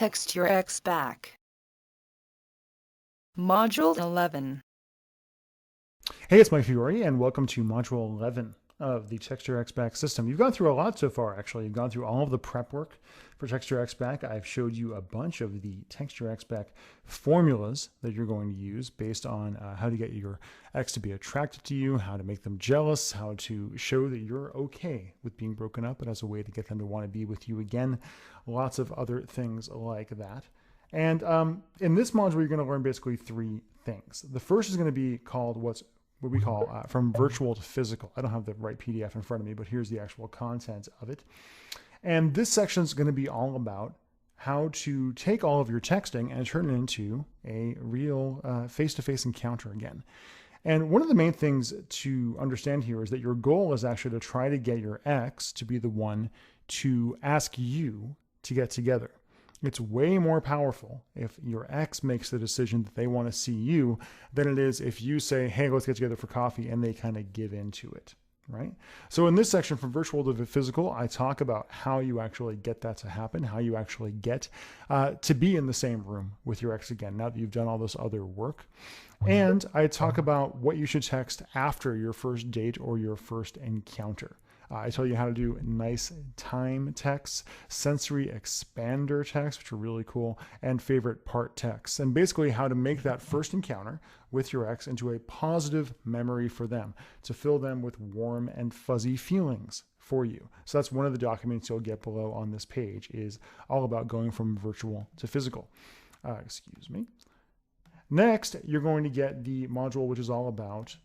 text your ex back. Module 11. Hey, it's Mike Fiore, and welcome to Module 11 of the Text Your Ex Back system. You've gone through a lot so far, actually. You've gone through all of the prep work for Text Your Ex Back. I've showed you a bunch of the Text Your Ex Back formulas that you're going to use based on how to get your ex to be attracted to you, how to make them jealous, how to show that you're okay with being broken up, and as a way to get them to want to be with you again. Lots of other things like that. And in this module, you're going to learn basically three things. The first is going to be called what we call from virtual to physical. I don't have the right PDF in front of me, but here's the actual content of it. And this section is going to be all about how to take all of your texting and turn it into a real face-to-face encounter again. And one of the main things to understand here is that your goal is actually to try to get your ex to be the one to ask you to get together. It's way more powerful if your ex makes the decision that they want to see you than it is if you say, hey, let's get together for coffee, and they kind of give into it, right? So in this section, from virtual to physical, I talk about how you actually get that to happen, how you actually get to be in the same room with your ex again, now that you've done all this other work. And I talk about what you should text after your first date or your first encounter. I tell you how to do nice time texts, sensory expander texts, which are really cool, and favorite part texts, and basically how to make that first encounter with your ex into a positive memory for them, to fill them with warm and fuzzy feelings for you. So that's one of the documents you'll get below on this page, is all about going from virtual to physical. Excuse me. Next, you're going to get the module which is all about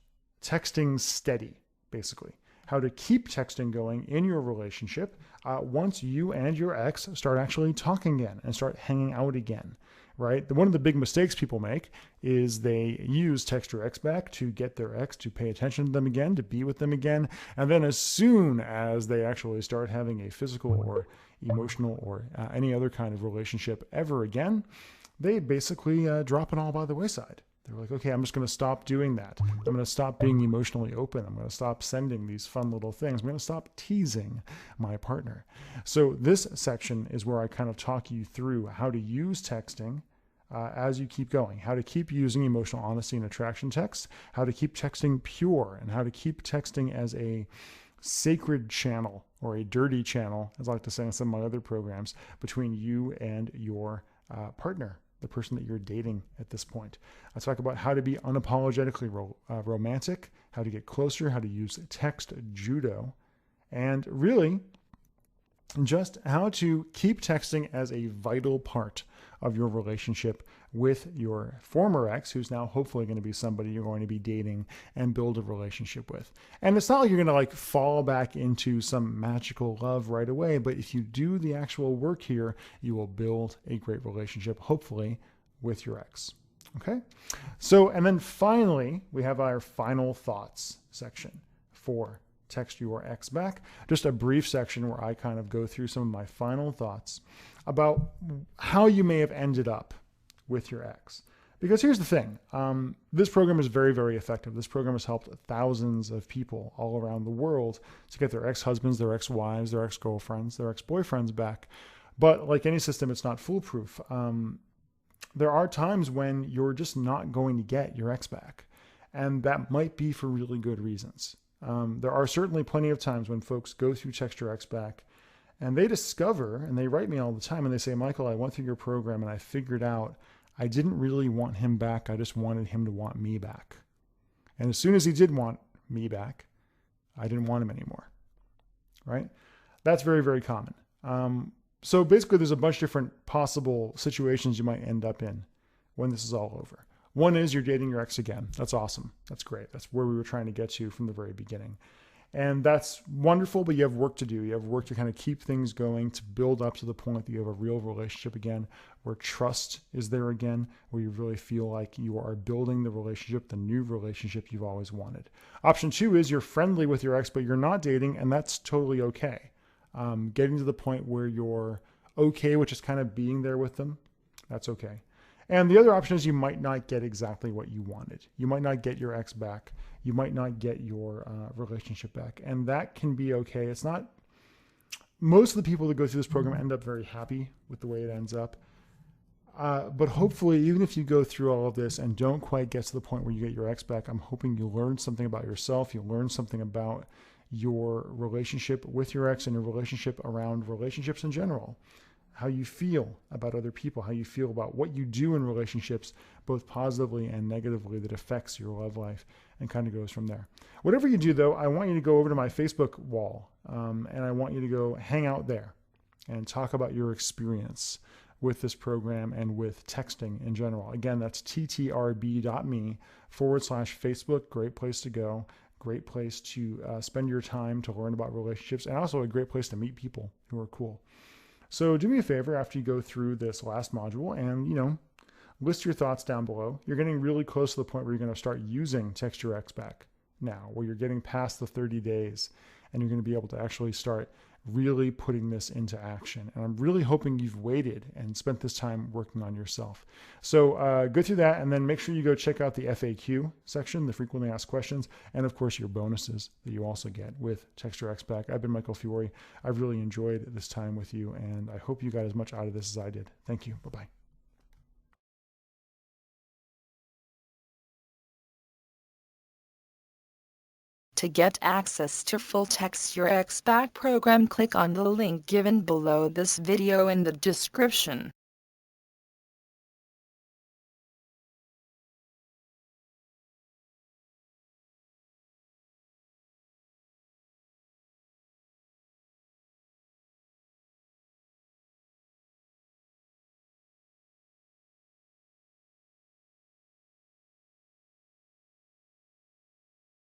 texting steady, basically. How to keep texting going in your relationship once you and your ex start actually talking again and start hanging out again, right? One of the big mistakes people make is they use Text Your Ex Back to get their ex to pay attention to them again, to be with them again. And then as soon as they actually start having a physical or emotional or any other kind of relationship ever again, they basically drop it all by the wayside. They're like, okay, I'm just going to stop doing that. I'm going to stop being emotionally open. I'm going to stop sending these fun little things. I'm going to stop teasing my partner. So this section is where I kind of talk you through how to use texting as you keep going, how to keep using emotional honesty and attraction text, how to keep texting pure, and how to keep texting as a sacred channel or a dirty channel, as I like to say in some of my other programs, between you and your partner, the person that you're dating at this point. I talk about how to be unapologetically romantic, how to get closer, how to use text judo, and really just how to keep texting as a vital part of your relationship with your former ex, who's now hopefully going to be somebody you're going to be dating and build a relationship with. And it's not like you're going to like fall back into some magical love right away, but if you do the actual work here, you will build a great relationship, hopefully, with your ex. Okay? So, and then finally, we have our final thoughts section for Text Your Ex Back. Just a brief section where I kind of go through some of my final thoughts about how you may have ended up with your ex. Because here's the thing, this program is very, very effective. This program has helped thousands of people all around the world to get their ex-husbands, their ex-wives, their ex-girlfriends, their ex-boyfriends back. But like any system, it's not foolproof. There are times when you're just not going to get your ex back. And that might be for really good reasons. There are certainly plenty of times when folks go through Text Your Ex Back and they discover, and they write me all the time, and they say, Michael, I went through your program and I figured out I didn't really want him back. I just wanted him to want me back. And as soon as he did want me back, I didn't want him anymore, right? That's very, very common. So basically there's a bunch of different possible situations you might end up in when this is all over. One is you're dating your ex again. That's awesome. That's great. That's where we were trying to get to from the very beginning. And that's wonderful, but you have work to do. You have work to kind of keep things going, to build up to the point that you have a real relationship again, where trust is there again, where you really feel like you are building the relationship, the new relationship you've always wanted. Option two is you're friendly with your ex, but you're not dating, and that's totally okay. Getting to the point where you're okay with just kind of being there with them, that's okay. And the other option is you might not get exactly what you wanted. You might not get your ex back. You might not get your relationship back. And that can be okay. It's not, most of the people that go through this program end up very happy with the way it ends up. But hopefully, even if you go through all of this and don't quite get to the point where you get your ex back, I'm hoping you learn something about yourself. You learn something about your relationship with your ex and your relationship around relationships in general. How you feel about other people, how you feel about what you do in relationships, both positively and negatively, that affects your love life, and kind of goes from there. Whatever you do, though, I want you to go over to my Facebook wall, and I want you to go hang out there and talk about your experience with this program and with texting in general. Again, that's ttrb.me/Facebook. Great place to go. Great place to spend your time to learn about relationships, and also a great place to meet people who are cool. So do me a favor after you go through this last module and, list your thoughts down below. You're getting really close to the point where you're going to start using Text Your Ex Back now, where you're getting past the 30 days and you're going to be able to actually start really putting this into action. And I'm really hoping you've waited and spent this time working on yourself. So go through that, and then make sure you go check out the FAQ section, the frequently asked questions, and of course your bonuses that you also get with Text Your Ex Back. I've been Michael Fiore. I've really enjoyed this time with you, and I hope you got as much out of this as I did. Thank you. Bye-bye. To get access to full Text Your Ex Back program, click on the link given below this video in the description.